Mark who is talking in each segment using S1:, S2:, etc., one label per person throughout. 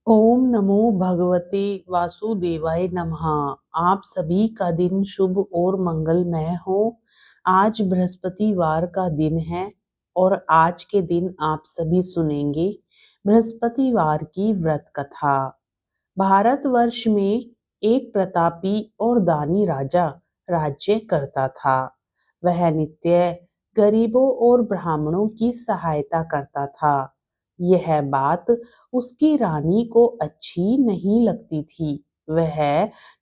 S1: ओम नमो भगवते वासुदेवाय नमः। आप सभी का दिन शुभ और मंगलमय हो। आज बृहस्पतिवार का दिन है और आज के दिन आप सभी सुनेंगे बृहस्पतिवार की व्रत कथा। भारतवर्ष में एक प्रतापी और दानी राजा राज्य करता था। वह नित्य गरीबों और ब्राह्मणों की सहायता करता था। यह बात उसकी रानी को अच्छी नहीं लगती थी। वह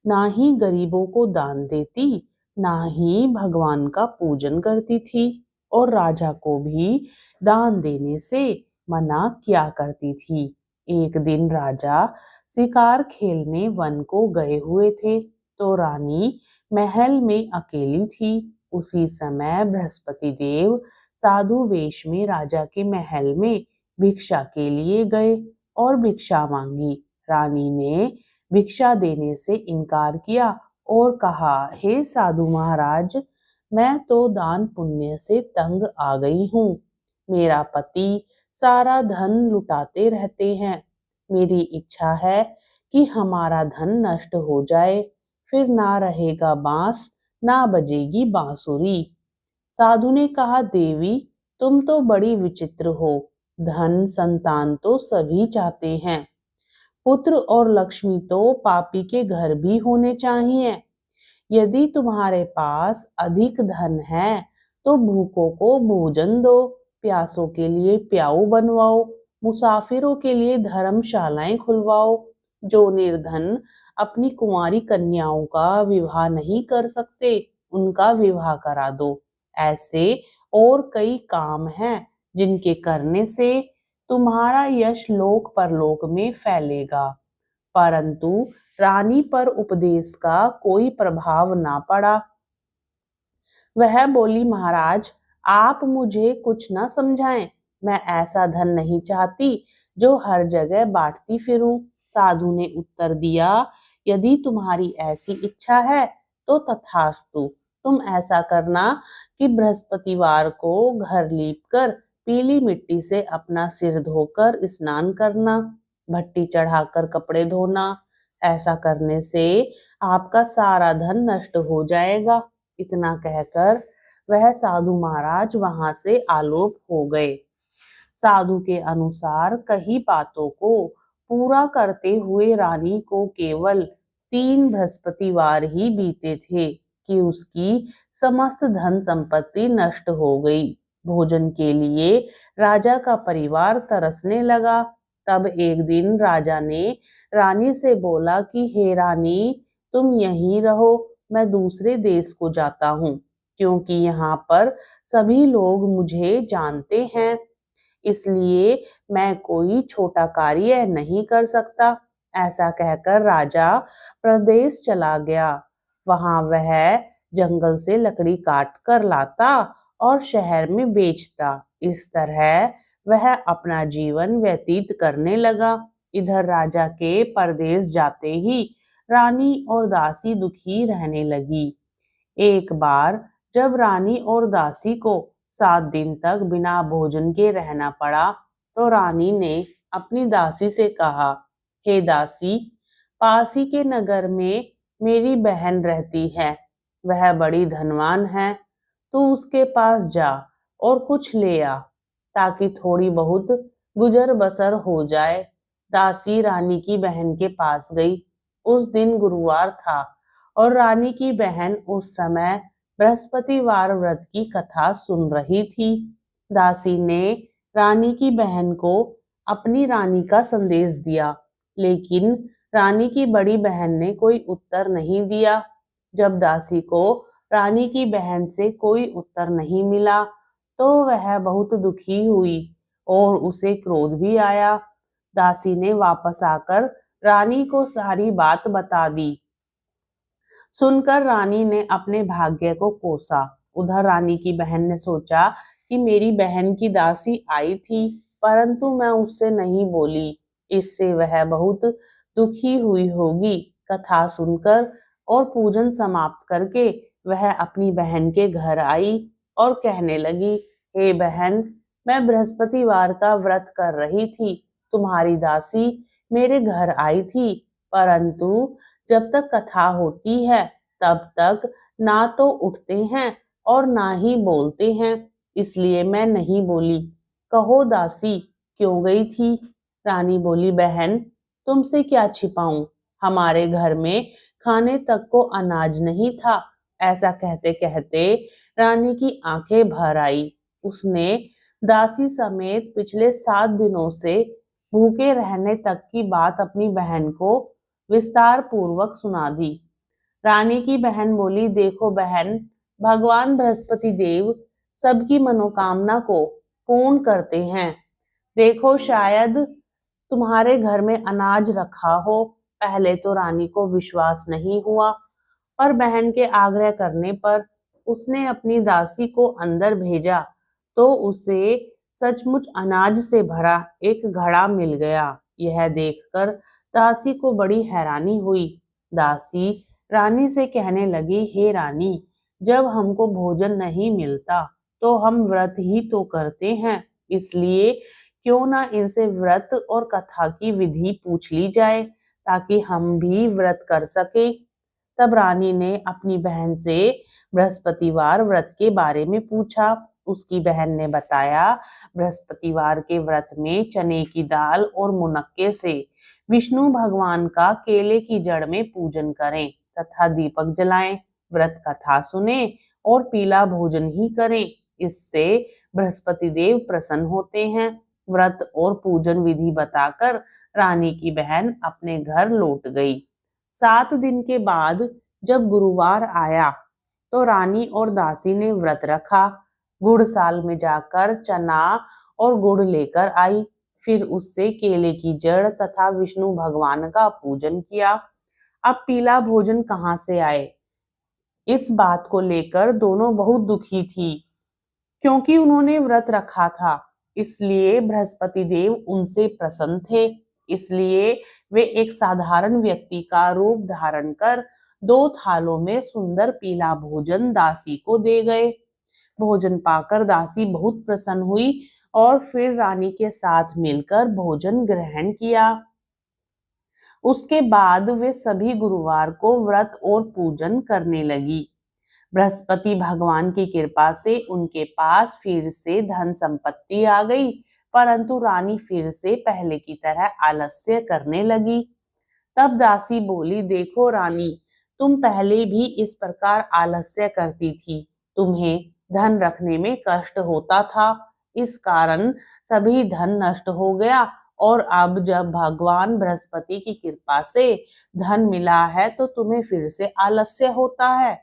S1: ना ही गरीबों को दान देती, ना ही भगवान का पूजन करती थी और राजा को भी दान देने से मना किया करती थी। एक दिन राजा शिकार खेलने वन को गए हुए थे, तो रानी महल में अकेली थी। उसी समय बृहस्पति देव साधु वेश में राजा के महल में भिक्षा के लिए गए और भिक्षा मांगी। रानी ने भिक्षा देने से इनकार किया और कहा, हे साधु महाराज, मैं तो दान पुण्य से तंग आ गई हूँ। मेरा पति सारा धन लुटाते रहते हैं। मेरी इच्छा है कि हमारा धन नष्ट हो जाए, फिर ना रहेगा बांस, ना बजेगी बांसुरी। साधु ने कहा, देवी, तुम तो बड़ी विचित्र हो। धन संतान तो सभी चाहते हैं। पुत्र और लक्ष्मी तो पापी के घर भी होने चाहिए। यदि तुम्हारे पास अधिक धन है तो भूखों को भोजन दो, प्यासों के लिए प्याऊ बनवाओ, मुसाफिरों के लिए धर्मशालाएं खुलवाओ। जो निर्धन अपनी कुंवारी कन्याओं का विवाह नहीं कर सकते, उनका विवाह करा दो। ऐसे और कई काम हैं जिनके करने से तुम्हारा यश लोक परलोक में फैलेगा। परंतु रानी पर उपदेश का कोई प्रभाव ना पड़ा। वह बोली, महाराज, आप मुझे कुछ न समझाएं। मैं ऐसा धन नहीं चाहती जो हर जगह बांटती फिरूं। साधु ने उत्तर दिया, यदि तुम्हारी ऐसी इच्छा है तो तथास्तु। तुम ऐसा करना कि बृहस्पतिवार को घर लीपकर पीली मिट्टी से अपना सिर धोकर स्नान करना, भट्टी चढ़ाकर कपड़े धोना। ऐसा करने से आपका सारा धन नष्ट हो जाएगा। इतना कहकर वह साधु महाराज वहां से आलोप हो गए। साधु के अनुसार कही बातों को पूरा करते हुए रानी को केवल 3 बृहस्पतिवार ही बीते थे कि उसकी समस्त धन संपत्ति नष्ट हो गई। भोजन के लिए राजा का परिवार तरसने लगा। तब एक दिन राजा ने रानी से बोला कि हे रानी, तुम यहीं रहो, मैं दूसरे देश को जाता हूँ, क्योंकि यहाँ पर सभी लोग मुझे जानते हैं। इसलिए मैं कोई छोटा कार्य नहीं कर सकता। ऐसा कहकर राजा प्रदेश चला गया। वहां वह जंगल से लकड़ी काट कर लाता और शहर में बेचता। इस तरह वह अपना जीवन व्यतीत करने लगा। इधर राजा के परदेश जाते ही रानी और दासी दुखी रहने लगी। एक बार जब रानी और दासी को 7 दिन तक बिना भोजन के रहना पड़ा, तो रानी ने अपनी दासी से कहा, हे दासी, पास ही के नगर में मेरी बहन रहती है। वह बड़ी धनवान है। तू उसके पास जा और कुछ ले आ, ताकि थोड़ी बहुत गुजर बसर हो जाए। दासी रानी की बहन के पास गई। उस दिन गुरुवार था और रानी की बहन उस समय बृहस्पतिवार व्रत की कथा सुन रही थी। दासी ने रानी की बहन को अपनी रानी का संदेश दिया, लेकिन रानी की बड़ी बहन ने कोई उत्तर नहीं दिया। जब दासी को रानी की बहन से कोई उत्तर नहीं मिला, तो वह बहुत दुखी हुई और उसे क्रोध भी आया। दासी ने वापस आकर रानी को सारी बात बता दी। सुनकर रानी ने अपने भाग्य को कोसा। उधर रानी की बहन ने सोचा कि मेरी बहन की दासी आई थी, परंतु मैं उससे नहीं बोली, इससे वह बहुत दुखी हुई होगी। कथा सुनकर और पूजन समाप्त करके वह अपनी बहन के घर आई और कहने लगी, हे बहन, मैं बृहस्पतिवार का व्रत कर रही थी। तुम्हारी दासी मेरे घर आई थी, परंतु जब तक कथा होती है तब तक ना तो उठते हैं और ना ही बोलते हैं, इसलिए मैं नहीं बोली। कहो दासी, क्यों गई थी? रानी बोली, बहन तुमसे क्या छिपाऊं, हमारे घर में खाने तक को अनाज नहीं था। ऐसा कहते कहते रानी की आंखें भर आई। उसने दासी समेत पिछले 7 दिनों से भूखे रहने तक की बात अपनी बहन को विस्तार पूर्वक सुना दी। रानी की बहन बोली, देखो बहन, भगवान बृहस्पति देव सबकी मनोकामना को पूर्ण करते हैं। देखो शायद तुम्हारे घर में अनाज रखा हो। पहले तो रानी को विश्वास नहीं हुआ, पर बहन के आग्रह करने पर उसने अपनी दासी को अंदर भेजा तो उसे सचमुच अनाज से भरा एक घड़ा मिल गया। यह देखकर दासी को बड़ी हैरानी हुई। दासी रानी से कहने लगी, हे रानी, जब हमको भोजन नहीं मिलता तो हम व्रत ही तो करते हैं, इसलिए क्यों ना इनसे व्रत और कथा की विधि पूछ ली जाए ताकि हम भी व्रत कर सके। तब रानी ने अपनी बहन से बृहस्पतिवार व्रत के बारे में पूछा। उसकी बहन ने बताया, बृहस्पतिवार के व्रत में चने की दाल और मुनक्के से विष्णु भगवान का केले की जड़ में पूजन करें तथा दीपक जलाएं, व्रत कथा सुने और पीला भोजन ही करें। इससे बृहस्पति देव प्रसन्न होते हैं। व्रत और पूजन विधि बताकर रानी की बहन अपने घर लौट गई। 7 दिन के बाद जब गुरुवार आया तो रानी और दासी ने व्रत रखा। गुड़साल में जाकर चना और गुड़ लेकर आई, फिर उससे केले की जड़ तथा विष्णु भगवान का पूजन किया। अब पीला भोजन कहाँ से आए, इस बात को लेकर दोनों बहुत दुखी थी, क्योंकि उन्होंने व्रत रखा था, इसलिए बृहस्पति देव उनसे प्रसन्न थे। इसलिए वे एक साधारण व्यक्ति का रूप धारण कर 2 थालों में सुंदर पीला भोजन दासी को दे गए। भोजन पाकर दासी बहुत प्रसन्न हुई और फिर रानी के साथ मिलकर भोजन ग्रहण किया। उसके बाद वे सभी गुरुवार को व्रत और पूजन करने लगी। बृहस्पति भगवान की कृपा से उनके पास फिर से धन संपत्ति आ गई, परंतु रानी फिर से पहले की तरह आलस्य करने लगी। तब दासी बोली, देखो रानी, तुम पहले भी इस प्रकार आलस्य करती थी, तुम्हें धन रखने में कष्ट होता था, इस कारण सभी धन नष्ट हो गया, और अब जब भगवान बृहस्पति की कृपा से धन मिला है तो तुम्हें फिर से आलस्य होता है।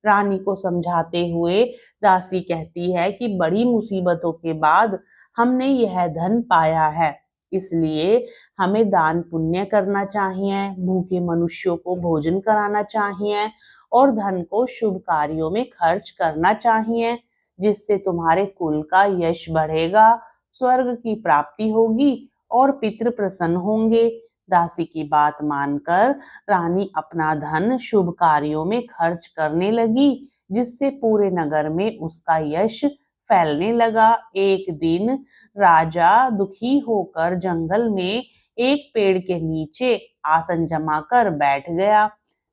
S1: रानी को समझाते हुए दासी कहती है कि बड़ी मुसीबतों के बाद हमने यह धन पाया है, इसलिए हमें दान पुण्य करना चाहिए, भूखे मनुष्यों को भोजन कराना चाहिए और धन को शुभ कार्यों में खर्च करना चाहिए, जिससे तुम्हारे कुल का यश बढ़ेगा, स्वर्ग की प्राप्ति होगी और पितृ प्रसन्न होंगे। दासी की बात मानकर रानी अपना धन शुभ कार्यों में खर्च करने लगी, जिससे पूरे नगर में उसका यश फैलने लगा। एक दिन राजा दुखी होकर जंगल में एक पेड़ के नीचे आसन जमाकर बैठ गया।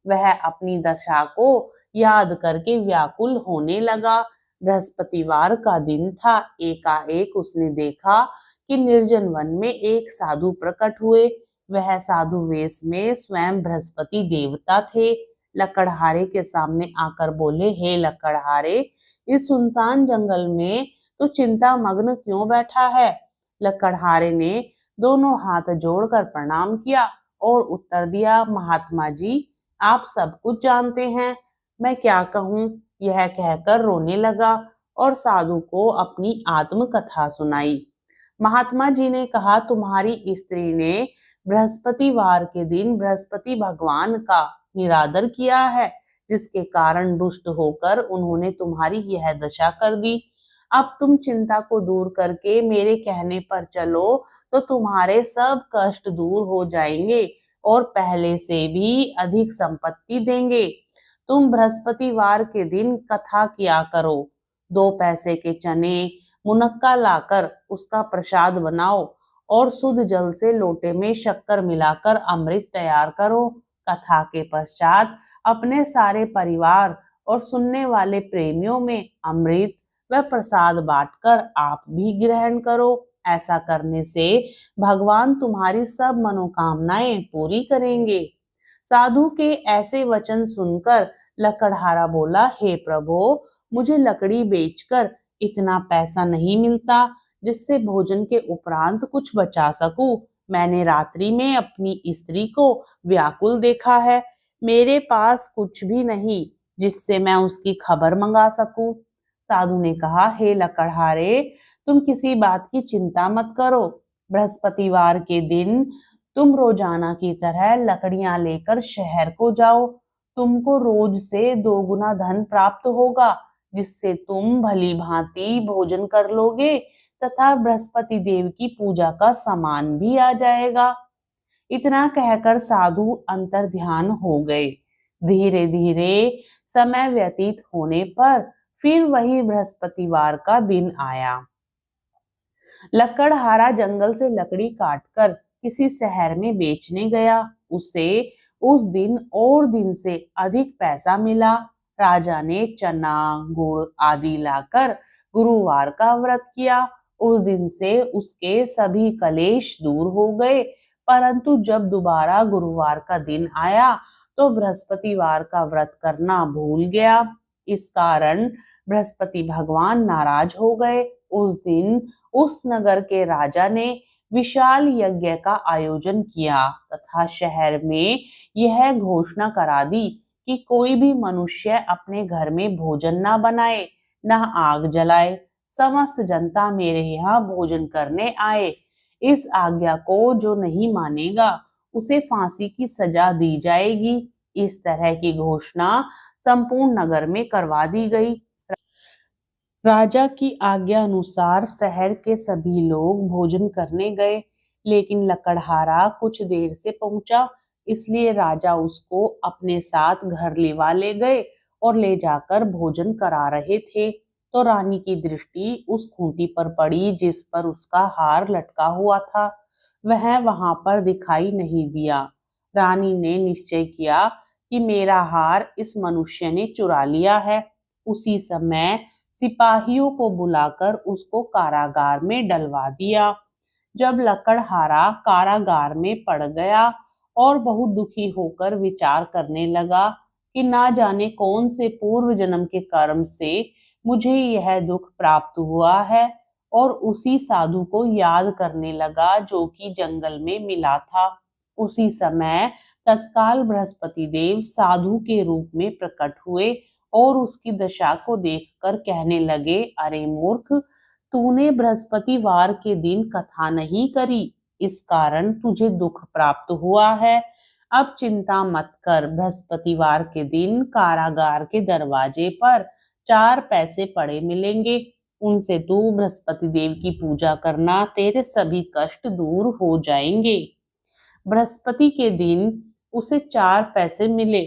S1: वह अपनी दशा को याद करके व्याकुल होने लगा। बृहस्पतिवार का दिन था। एकाएक उसने देखा कि निर्जन वन में एक साधु प्रकट हुए। वह साधु वेश में स्वयं बृहस्पति देवता थे। लकड़हारे के सामने आकर बोले, हे लकड़हारे, इस सुनसान जंगल में तो चिंता मग्न क्यों बैठा है? लकड़हारे ने दोनों हाथ जोड़कर प्रणाम किया और उत्तर दिया, महात्मा जी, आप सब कुछ जानते हैं, मैं क्या कहूँ? यह कहकर रोने लगा और साधु को अपनी आत्मकथा सुनाई। महात्मा जी ने कहा, तुम्हारी स्त्री ने बृहस्पतिवार के दिन बृहस्पति भगवान का निरादर किया है, जिसके कारण दुष्ट होकर उन्होंने तुम्हारी यह दशा कर दी। अब तुम चिंता को दूर करके मेरे कहने पर चलो तो तुम्हारे सब कष्ट दूर हो जाएंगे और पहले से भी अधिक संपत्ति देंगे। तुम बृहस्पतिवार के दिन कथा किया करो, 2 पैसे के चने मुनक्का लाकर उसका प्रसाद बनाओ और शुद्ध जल से लोटे में शक्कर मिलाकर अमृत तैयार करो। कथा के पश्चात अपने सारे परिवार और सुनने वाले प्रेमियों में अमृत व प्रसाद बांटकर आप भी ग्रहण करो। ऐसा करने से भगवान तुम्हारी सब मनोकामनाएं पूरी करेंगे। साधु के ऐसे वचन सुनकर लकड़हारा बोला, हे प्रभु, मुझे लकड़ी बेचकर इतना पैसा नहीं मिलता जिससे भोजन के उपरांत कुछ बचा सकूं। मैंने रात्रि में अपनी स्त्री को व्याकुल देखा है। मेरे पास कुछ भी नहीं जिससे मैं उसकी खबर मंगा सकूं। साधु ने कहा, हे लकड़हारे, तुम किसी बात की चिंता मत करो। बृहस्पतिवार के दिन तुम रोजाना की तरह लकड़ियां लेकर शहर को जाओ। तुमको रोज से 2 गुना धन प्राप्त होगा, जिससे तुम भली भांति भोजन कर लोगे तथा बृहस्पति देव की पूजा का सामान भी आ जाएगा। इतना कहकर साधु अंतर ध्यान हो गए। धीरे धीरे समय व्यतीत होने पर फिर वही बृहस्पतिवार का दिन आया। लकड़हारा जंगल से लकड़ी काटकर किसी शहर में बेचने गया। उसे उस दिन और दिन से अधिक पैसा मिला। राजा ने चना, गुड़ आदि लाकर गुरुवार का व्रत किया। उस दिन से उसके सभी कलेश दूर हो गए। परंतु जब दोबारा गुरुवार का दिन आया तो बृहस्पतिवार का व्रत करना भूल गया। इस कारण बृहस्पति भगवान नाराज हो गए। उस दिन उस नगर के राजा ने विशाल यज्ञ का आयोजन किया तथा शहर में यह घोषणा करा दी कि कोई भी मनुष्य अपने घर में भोजन न बनाए, न आग जलाए। समस्त जनता मेरे यहाँ भोजन करने आए। इस आज्ञा को जो नहीं मानेगा उसे फांसी की सजा दी जाएगी। इस तरह की घोषणा संपूर्ण नगर में करवा दी गई। राजा की आज्ञा अनुसार शहर के सभी लोग भोजन करने गए, लेकिन लकड़हारा कुछ देर से पहुंचा, इसलिए राजा उसको अपने साथ घर लिवा ले गए और ले जाकर भोजन करा रहे थे। तो रानी की दृष्टि उस खूंटी पर पड़ी जिस पर उसका हार लटका हुआ था। वह वहां पर दिखाई नहीं दिया। रानी ने निश्चय किया कि मेरा हार इस मनुष्य ने चुरा लिया है। उसी समय सिपाहियों को बुलाकर उसको कारागार में डलवा दिया। जब लकड़हारा कारागार में पड़ गया और बहुत दुखी होकर विचार करने लगा कि ना जाने कौन से पूर्व जन्म के कर्म से मुझे यह दुख प्राप्त हुआ है, और उसी साधु को याद करने लगा जो कि जंगल में मिला था। उसी समय तत्काल बृहस्पति देव साधु के रूप में प्रकट हुए और उसकी दशा को देखकर कहने लगे, अरे मूर्ख, तूने बृहस्पतिवार के दिन कथा नहीं करी, इस कारण तुझे दुख प्राप्त हुआ है। अब चिंता मत कर। बृहस्पतिवार के दिन कारागार के दरवाजे पर 4 पैसे पड़े मिलेंगे। उनसे तू बृहस्पति देव की पूजा करना, तेरे सभी कष्ट दूर हो जाएंगे। बृहस्पति के दिन उसे 4 पैसे मिले।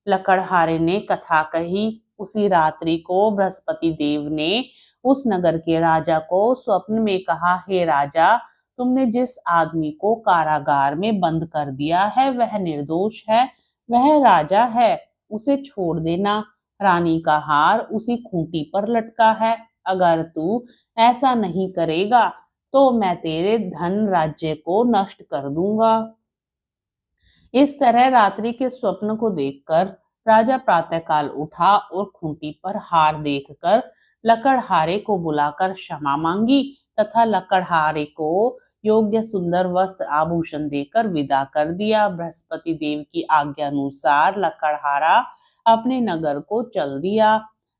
S1: लकड़हारे ने कथा कही। उसी रात्रि को बृहस्पति देव ने उस नगर के राजा को स्वप्न में कहा, हे राजा, तुमने जिस आदमी को कारागार में बंद कर दिया है वह निर्दोष है, वह राजा है, उसे छोड़ देना। रानी का हार उसी खूंटी पर लटका है। अगर तू ऐसा नहीं करेगा तो मैं तेरे धन राज्य को नष्ट कर दूंगा। इस तरह रात्रि के स्वप्न को देखकर राजा प्रातःकाल उठा और खूंटी पर हार देखकर लकड़हारे को बुलाकर क्षमा मांगी तथा लकड़हारे को योग्य सुंदर वस्त्र आभूषण देकर विदा कर दिया। बृहस्पति देव की आज्ञा अनुसार लकड़हारा अपने नगर को चल दिया।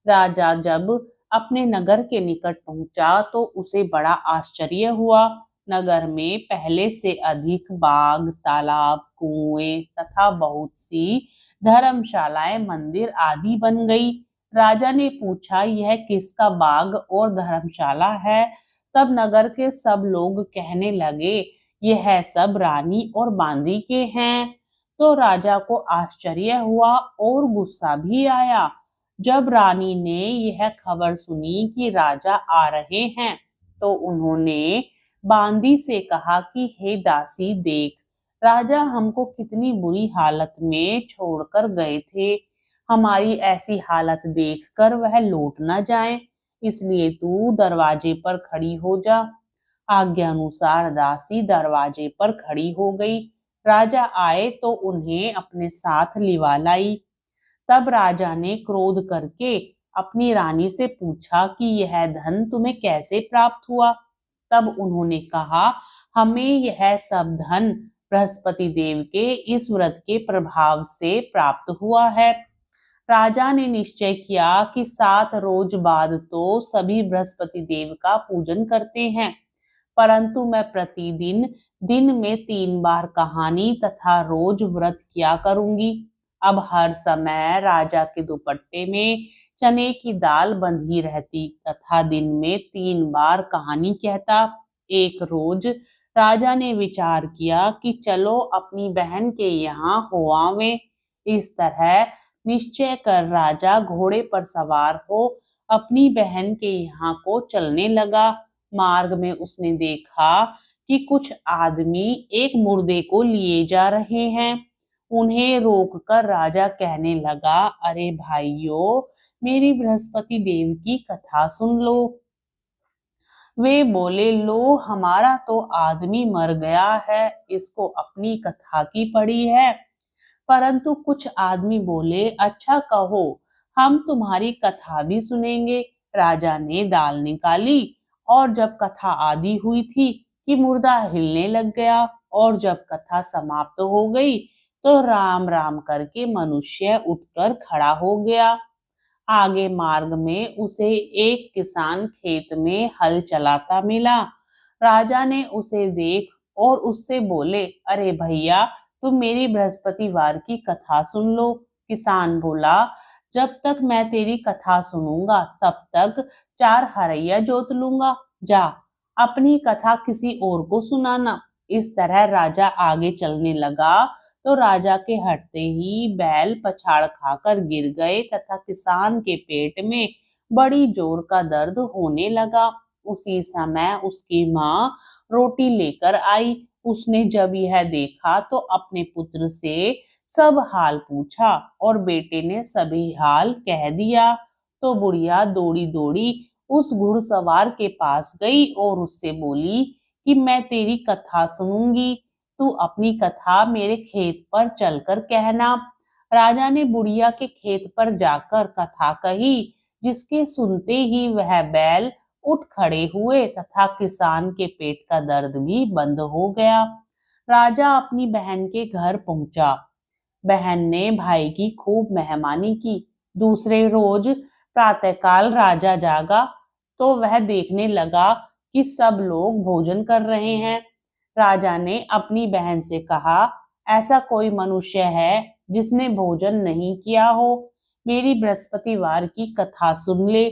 S1: राजा जब अपने नगर के निकट पहुंचा तो उसे बड़ा आश्चर्य हुआ। नगर में पहले से अधिक बाग, तालाब, कुएं तथा बहुत सी धर्मशालाएं, मंदिर आदि बन गई। राजा ने पूछा, यह किसका बाग और धर्मशाला है? तब नगर के सब लोग कहने लगे, यह सब रानी और बांदी के हैं। तो राजा को आश्चर्य हुआ और गुस्सा भी आया। जब रानी ने यह खबर सुनी कि राजा आ रहे हैं तो उन्होंने बांदी से कहा कि हे दासी देख, राजा हमको कितनी बुरी हालत में छोड़कर गए थे। हमारी ऐसी हालत देखकर वह लौट न जाए, इसलिए तू दरवाजे पर खड़ी हो जा। आज्ञा अनुसार दासी दरवाजे पर खड़ी हो गई। राजा आए तो उन्हें अपने साथ लिवा लाई। तब राजा ने क्रोध करके अपनी रानी से पूछा कि यह धन तुम्हें कैसे प्राप्त हुआ। तब उन्होंने कहा, हमें यह सब धन बृहस्पति देव के इस व्रत के प्रभाव से प्राप्त हुआ है। राजा ने निश्चय किया कि 7 रोज बाद तो सभी बृहस्पति देव का पूजन करते हैं, परंतु मैं प्रतिदिन दिन में 3 बार कहानी तथा रोज व्रत किया करूंगी। अब हर समय राजा के दुपट्टे में चने की दाल बंधी रहती तथा दिन में 3 बार कहानी कहता। एक रोज राजा ने विचार किया कि चलो अपनी बहन के यहाँ हो आवे। इस तरह निश्चय कर राजा घोड़े पर सवार हो अपनी बहन के यहाँ को चलने लगा। मार्ग में उसने देखा कि कुछ आदमी एक मुर्दे को लिए जा रहे हैं। उन्हें रोककर राजा कहने लगा, अरे भाइयों, मेरी बृहस्पति देव की कथा सुन लो। वे बोले, लो हमारा तो आदमी मर गया है, इसको अपनी कथा की पड़ी है। परंतु कुछ आदमी बोले, अच्छा कहो, हम तुम्हारी कथा भी सुनेंगे। राजा ने दाल निकाली और जब कथा आदि हुई थी कि मुर्दा हिलने लग गया और जब कथा समाप्त हो गई तो राम राम करके मनुष्य उठकर खड़ा हो गया। आगे मार्ग में उसे एक किसान खेत में हल चलाता मिला। राजा ने उसे देख और उससे बोले, अरे भैया, तुम मेरी बृहस्पतिवार की कथा सुन लो। किसान बोला, जब तक मैं तेरी कथा सुनूंगा तब तक 4 हरैया जोत लूंगा। जा अपनी कथा किसी और को सुनाना। इस तरह राजा आगे चलने लगा तो राजा के हटते ही बैल पछाड़ खाकर गिर गए तथा किसान के पेट में बड़ी जोर का दर्द होने लगा। उसी समय उसकी माँ रोटी लेकर आई। उसने जब यह देखा तो अपने पुत्र से सब हाल पूछा और बेटे ने सभी हाल कह दिया। तो बुढ़िया दौड़ी दौड़ी उस घुड़सवार के पास गई और उससे बोली कि मैं तेरी कथा सुनूंगी, तू अपनी कथा मेरे खेत पर चलकर कहना। राजा ने बुढ़िया के खेत पर जाकर कथा कही, जिसके सुनते ही वह बैल उठ खड़े हुए तथा किसान के पेट का दर्द भी बंद हो गया। राजा अपनी बहन के घर पहुंचा। बहन ने भाई की खूब मेहमानी की। दूसरे रोज प्रातःकाल राजा जागा तो वह देखने लगा कि सब लोग भोजन कर रहे हैं। राजा ने अपनी बहन से कहा, ऐसा कोई मनुष्य है जिसने भोजन नहीं किया हो, मेरी बृहस्पतिवार की कथा सुन ले।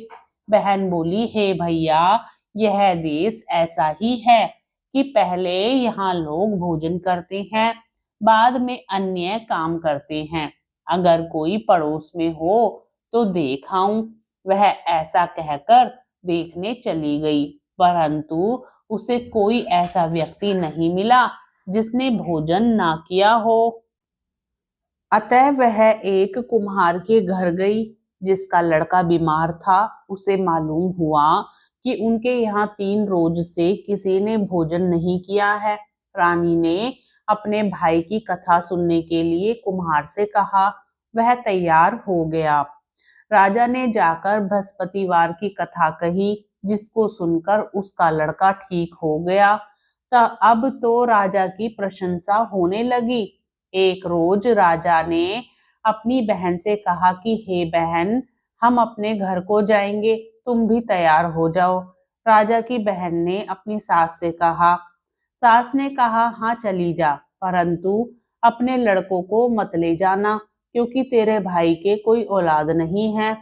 S1: बहन बोली, हे भैया, यह देश ऐसा ही है कि पहले यहाँ लोग भोजन करते हैं, बाद में अन्य काम करते हैं। अगर कोई पड़ोस में हो तो देख आऊं। वह ऐसा कहकर देखने चली गई, परंतु उसे कोई ऐसा व्यक्ति नहीं मिला जिसने भोजन ना किया हो। अतः वह एक कुम्हार के घर गई, जिसका लड़का बीमार था। उसे मालूम हुआ कि उनके यहाँ 3 रोज से किसी ने भोजन नहीं किया है। रानी ने अपने भाई की कथा सुनने के लिए कुम्हार से कहा। वह तैयार हो गया। राजा ने जाकर बृहस्पतिवार की कथा कही, जिसको सुनकर उसका लड़का ठीक हो गया। अब तो राजा की प्रशंसा होने लगी। एक रोज राजा ने अपनी बहन से कहा कि हे बहन, हम अपने घर को जाएंगे, तुम भी तैयार हो जाओ। राजा की बहन ने अपनी सास से कहा। सास ने कहा, हाँ चली जा, परंतु अपने लड़कों को मत ले जाना, क्योंकि तेरे भाई के कोई औलाद नहीं है।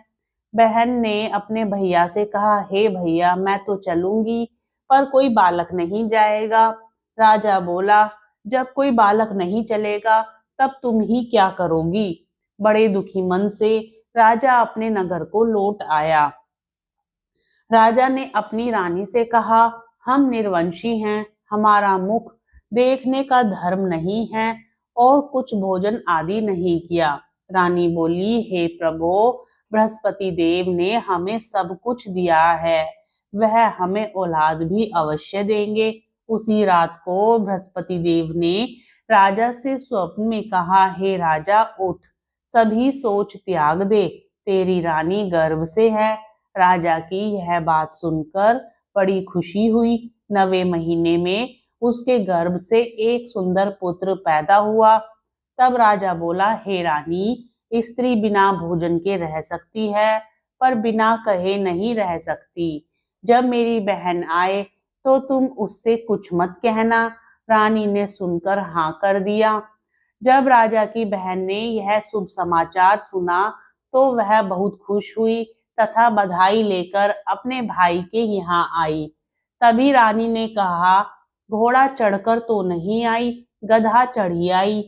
S1: बहन ने अपने भैया से कहा, हे भैया, मैं तो चलूंगी, पर कोई बालक नहीं जाएगा। राजा बोला, जब कोई बालक नहीं चलेगा तब तुम ही क्या करोगी। बड़े दुखी मन से राजा अपने नगर को लौट आया। राजा ने अपनी रानी से कहा, हम निर्वंशी हैं, हमारा मुख देखने का धर्म नहीं है और कुछ भोजन आदि नहीं किया। रानी बोली, हे प्रभु, बृहस्पति देव ने हमें सब कुछ दिया है, वह हमें औलाद भी अवश्य देंगे। उसी रात को बृहस्पति देव ने राजा से स्वप्न में कहा, हे राजा उठ, सभी सोच त्याग दे, तेरी रानी गर्भ से है। राजा की यह बात सुनकर बड़ी खुशी हुई। 9वें महीने में उसके गर्भ से एक सुंदर पुत्र पैदा हुआ। तब राजा बोला, हे रानी, स्त्री बिना भोजन के रह सकती है, पर बिना कहे नहीं रह सकती। जब मेरी बहन आए तो तुम उससे कुछ मत कहना। रानी ने सुनकर हाँ कर दिया। जब राजा की बहन ने यह शुभ समाचार सुना तो वह बहुत खुश हुई तथा बधाई लेकर अपने भाई के यहाँ आई। तभी रानी ने कहा, घोड़ा चढ़कर तो नहीं आई, गधा चढ़ी आई।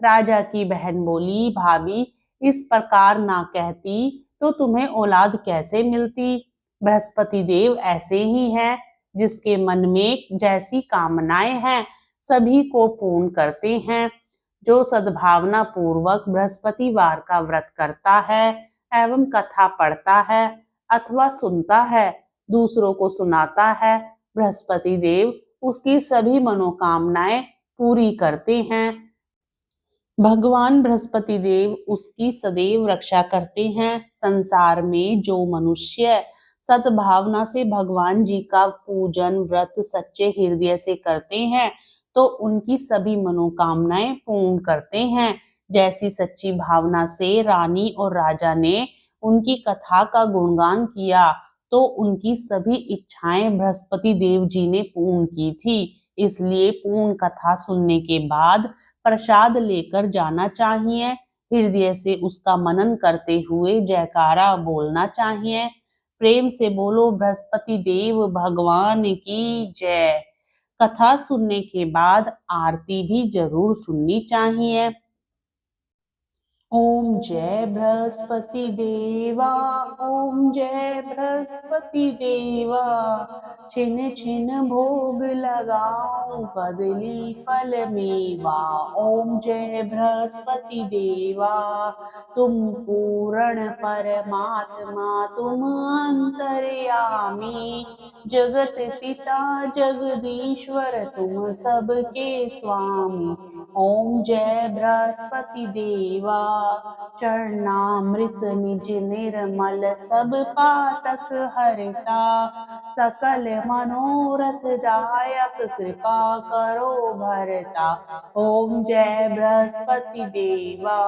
S1: राजा की बहन बोली, भाभी, इस प्रकार ना कहती तो तुम्हें औलाद कैसे मिलती। बृहस्पति देव ऐसे ही हैं, जिसके मन में जैसी कामनाएं हैं सभी को पूर्ण करते हैं। जो सद्भावना पूर्वक बृहस्पतिवार का व्रत करता है एवं कथा पढ़ता है अथवा सुनता है, दूसरों को सुनाता है, बृहस्पति देव उसकी सभी मनोकामनाएं पूरी करते हैं। भगवान बृहस्पति देव उसकी सदैव रक्षा करते हैं। संसार में जो मनुष्य सद्भावना से भगवान जी का पूजन व्रत सच्चे हृदय से करते हैं तो उनकी सभी मनोकामनाएं पूर्ण करते हैं। जैसी सच्ची भावना से रानी और राजा ने उनकी कथा का गुणगान किया तो उनकी सभी इच्छाएं बृहस्पति देव जी ने पूर्ण की थी। इसलिए पूर्ण कथा सुनने के बाद प्रसाद लेकर जाना चाहिए। हृदय से उसका मनन करते हुए जयकारा बोलना चाहिए। प्रेम से बोलो, बृहस्पति देव भगवान की जय। कथा सुनने के बाद आरती भी जरूर सुननी चाहिए। ओम जय बृहस्पति देवा, ओम जय बृहस्पति देवा, छिन छिन भोग लगाऊं कदली फल मेवा। ओम जय बृहस्पति देवा, तुम पूर्ण परमात्मा, तुम अंतर्यामी, जगत पिता जगदीश्वर, तुम सबके स्वामी। ओम जय बृहस्पति देवा, चरणामृत निज निर्मल, सब पातक हरता, सकल मनोरथ दायक, कृपा करो भरता। ओम जय बृहस्पति देवा,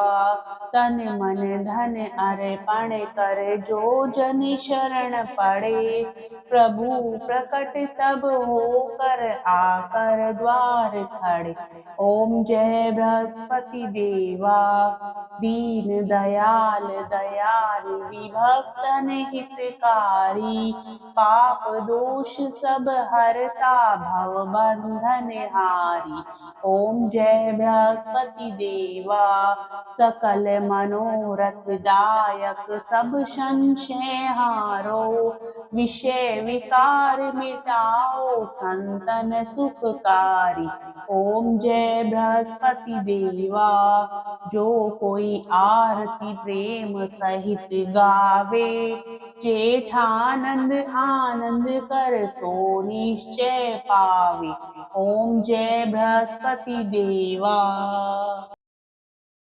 S1: तन मन धन अर्पण कर, जो जन शरण पड़े, प्रभु प्रकट तब होकर आकर द्वार खड़े। ओम जय बृहस्पति देवा, दीन दयाल दयानिधि, भक्तन हितकारी, पाप दोष सब हरता, भव बंधन हारी। ओम जय बृहस्पति देवा, सकल मनोरथ दायक, सब संशय हारो, विषय विकार मिटाओ, संतन सुखकारी। ओम जय बृहस्पति देवा, जो कोई आरती प्रेम सहित गावे, जेठानंद आनंद कर सो निश्चय पावे। ओम जय बृहस्पति देवा।